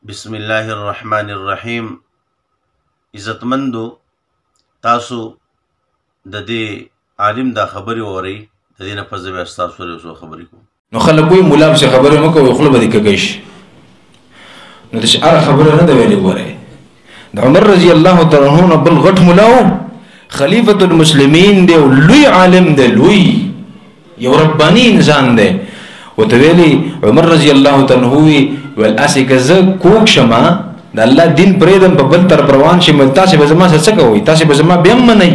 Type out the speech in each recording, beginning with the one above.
بسم الله الرحمن الرحیم. عزتمندو، تاسو د دې عالم دا خبرې وورئ، د دې نه پس زه بیا ستاسو سره یو څو خبرې کوم. نو خلک وایي ملا پسې خبرې مه کوئ، خوله به دې کږی شي. نو داسې هره خبره نه ده ویلې. ګورئ، د عمر رضی الله تعالی عنه نه بل غټ ملا و، خلیفة المسلمین دی او لوی عالم دی، لوی یو رباني انسان دی. ورته ویلي عمر رضی الله تعالی عنه وی ویل اسې که زه کوږ شمه د الله دین پرېږدم په بل طرف روان شم، تاسې به زما سره څه کوئ؟ تاسې به زما بیا هم منئ؟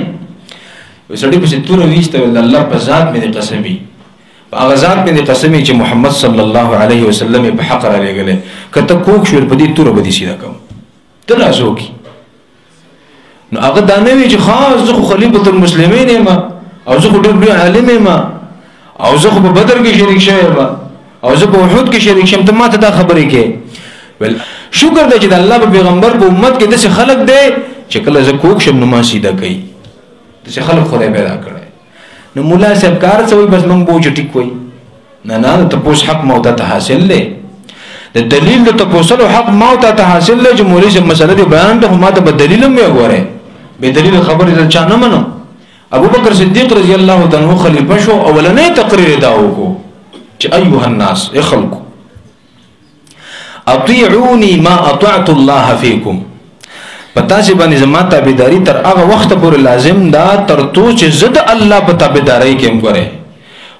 یو سړي پسې توره ویسته، ویل د الله په ذات مې دې قسم وي، په هغه ذات مې دې قسم وي چې محمد صلی الله علیه وسلم یې په حق رالیږلی، که ته کوږ شوې په دې توره به دې سیده کوم، ته لاس وکړي. نو هغه دا نه وي چې خاص زه خو خلیفة المسلمین یم او زه خو ډېر لوی عالم یم او زه خو په بدر کې شریک شوی یم او زه په احد کې شریک شم، ته ماته دا خبرې کې. ویل شکر دی چې د الله په پیغمبر په امت کې داسې خلک دی چې کله زه کوږ شم نو ما سیده کوي. داسې خلک خدای پیدا کړی. نو ملا صاحب کار څه وایي؟ بس موږ به چې ټیک وایي. نه نه، د تپوس حق ما او تا ته حاصل دی، د دلیل د تپوسلو حق ما او تا ته حاصل دی چې مولوي صاحب مسله دې بیان ده، خو ما ته به دلیل هم وګورئ. بې دلیل خبرې زه چا نه منم. ابوبکر صدیق رضی الله تعالی عنہ خلیفه شو، اولنی تقریر دا وکړو چې ایها الناس، ای خلکو، اطیعونی ما اطعت الله فیکم، په تاسې باندې زما تابعداري تر هغه وخته پورې لازم ده تر څو چې زه د الله په تابعدارۍ کې یم. ګورئ،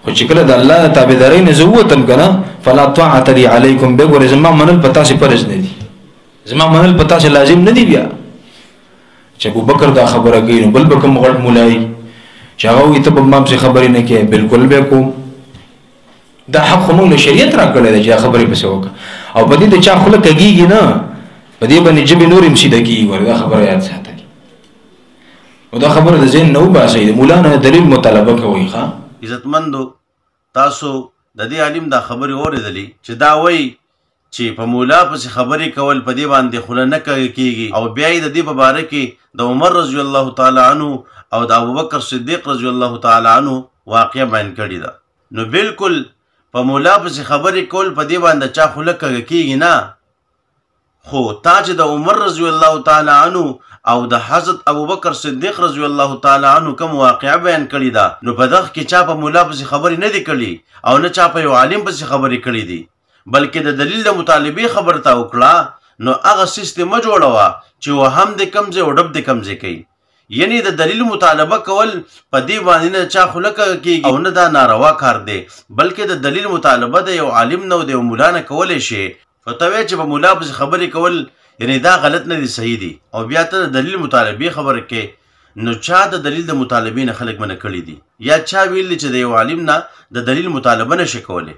خو چې کله د الله د تابعدارۍ نه زه ووتم که نه، فلا طاعة لی علیکم، بیا ګورئ زما منل په تاسې فرض نه دي، زما منل په تاسې لازم نه دي. بیا چې ابوبکر دا خبره کوي نو بل به کوم غټ مولایي چې هغه وایي ته به ما پسې خبرې نه کوې، بلکل به کوم. دا حق خو موږ له شریعت راکړی دی چې دا خبرې پسې وکړه، او په دې د چا خوله کږېږي نه، په دې باندې ژبې نورې هم سیده کېږي. ګورې دا خبره یاد ساتئ، او دا خبره د ذهن نه وباسئ، د مولا نه دلیل مطالبه کوئ. ښه عزتمندو، تاسو د دې عالم دا خبرې اورېدلې چې دا وایي چې په مولا پسې خبرې کول په دې باندې خوله نه کېږي، او بیا یې د دې په باره کې د عمر رضی الله تعالی عنه او د ابوبکر صدیق رضی الله تعالی عنه واقعه بیان کړې ده. نو بالکل په مولا پسې خبرې کول په دې باندې چا خوله کېږي نه، خو تا چې د عمر رضی الله تعالی عنه او د حضرت ابوبکر صدیق رضی الله تعالی عنه کوم واقعه بیان کړې ده، نو په دغه کې چا په مولا پسې خبرې نه دي کړي او نه چا په یو عالم پسې خبرې کړي دي، بلکې د دلیل د مطالبې خبره تا وکړه. نو هغه سیستم مه جوړوه چې وهم دې کم ځای او ډب دې کم ځای کوي. یعنی د دلیل مطالبه کول په دې باندې نه چا خوله کېږي او نه دا ناروا کار دی، بلکې د دلیل مطالبه د یو عالم نه او د یو مولا نه کولی شي. خو ته وایې چې په مولا پسې خبرې کول یعنی دا غلط نه دي، صحیح دي، او بیا ته د دلیل مطالبې خبره کې. نو چا د دلیل د مطالبې نه خلک منع کړي دي، یا چا ویلي چې د یو عالم نه د دلیل مطالبه نشي کولی؟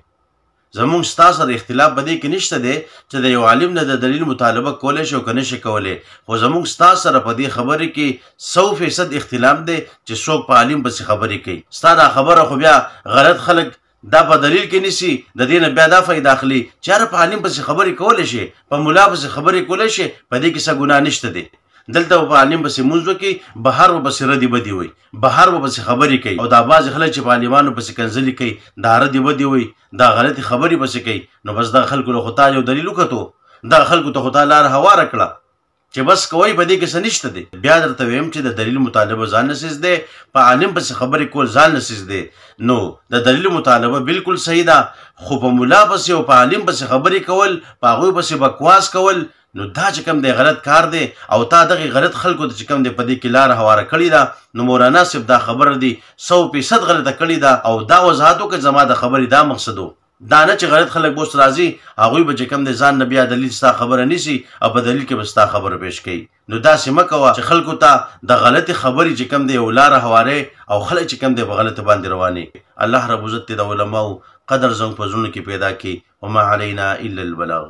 زمونږ ستا سره اختلاف په دې کې نشته دی چې د یو عالم نه د دلیل مطالبه کولی شي او که نشي کولی، خو زمونږ ستا سره په دې خبرې کې 100% اختلاف دی چې څوک په عالم پسې خبرې کوي. ستا دا خبره خو بیا غلط خلک دا په دلیل کې نیسي، د دې نه بیا دا فایده اخلي چې هر په عالم پسې خبرې کولی شي، په ملا پسې خبرې کولی شي، په دې کې څه ګناه نشته دی. دلته په عالم پسې مونځ وکړي، بهر به پسې ردي بدي وي، بهر به پسې خبرې کوي، او دا بعضې خلک چې په عالمانو پسې کنځلې کوي، دا ردي بدي وي، دا غلطې خبرې پسې کوي. نو بس دغه خلکو له خو تا یو دلیل وکتو، دغه خلکو ته خو تا لاره هواره کړه چې بس کوئ، په دې کې څه نشته دی. بیا درته ویم چې د دلیل مطالبه ځان نسیز دی، په عالم پسې خبرې کول ځان نسیز دی. نو د دلیل مطالبه بالکل صحیح ده، خو په ملا پسې او په عالم پسې خبرې کول، په هغوی پسې بکواس کول، نو دا چې کوم دی غلط کار دی، او تا دغه غلط خلکو ته چې کوم دی په دې کې لاره هواره کړې ده. نو مولانا صاحب دا خبره دی 100% غلطه کړې ده، او دا وضاحت وکړه زما د خبرې دا مقصد و، دا نه چې غلط خلک بوس راځي هغوی به چې کوم دی ځان نه بیا دلیل ستا خبره نیسي او په دلیل کې به ستا خبره پیش کوي. نو داسې مه کوه چې خلکو ته د غلطې خبرې چې کوم دی یو لاره هوارې او خلک چې کوم دی په غلطه باندې رواني. الله رب عزت د علماو قدر زموږ په زړونو کې پیدا کړي. وما علینا الا البلاغ.